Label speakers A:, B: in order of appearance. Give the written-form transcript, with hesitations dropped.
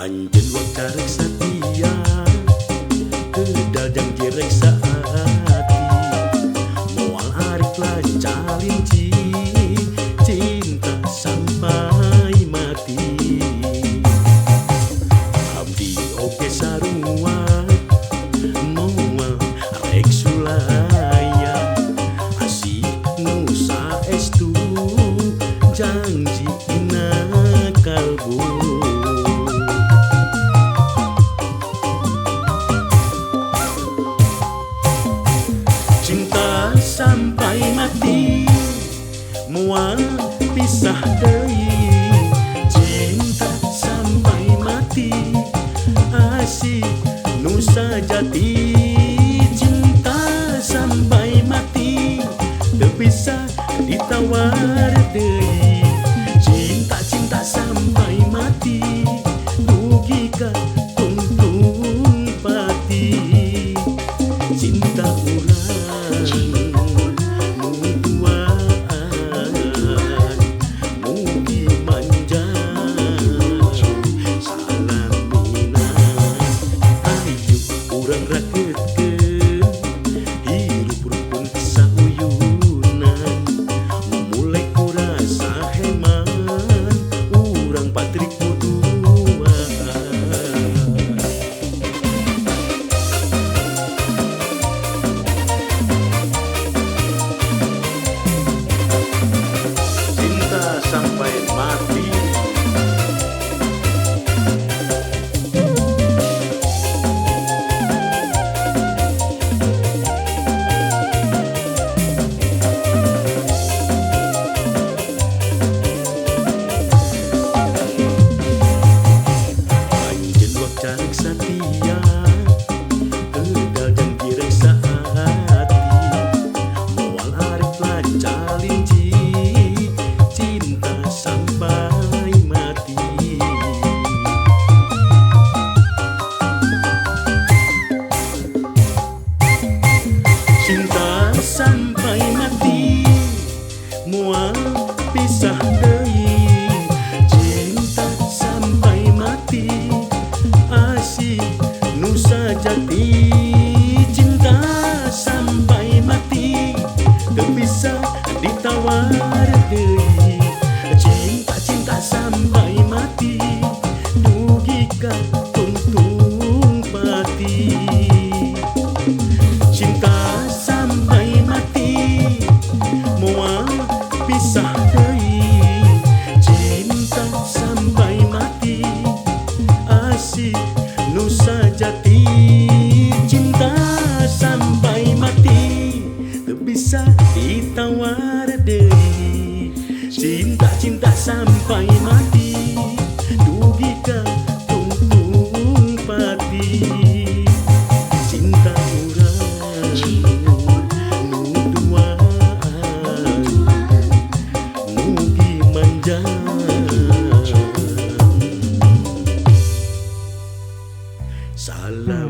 A: Anjeun wakarek satia kedadang jerek saati moal arif lancalin cinta sampai mati. Abdi oge sarua moal rek sulaya asih nu saestu janji ina kalbu. Cinta sampai mati moal pisah deui. Cinta sampai mati asih nu sajati. Cinta sampai mati teu bisa ditawar deui. Cinta sampai mati dugi ka tuntung pati. Cinta urang nuduaan mugi manja salamina. Ayo urang rakeutkeun hirup rukun sauyunan memulai kurasa heman urang patrik muduaan. Sampai mati. Anjeun wakarek satia kedadang jirek saati moal arif lancalin cinta sampai mati. Cinta sampai mati moal pisah deui. Cinta sampai mati asih nu sajati. Cinta sampai mati teu bisa ditawar deui. Cinta sampai mati dugi ka tuntung pati. Cinta sampai mati moal pisah deui. Cinta sampai mati asih nu sajati. Cinta sampai mati teu bisa ditawar deui. Cinta sampai mati dugi ka tuntung pati. Cinta urang nuduaan mugi manja salam.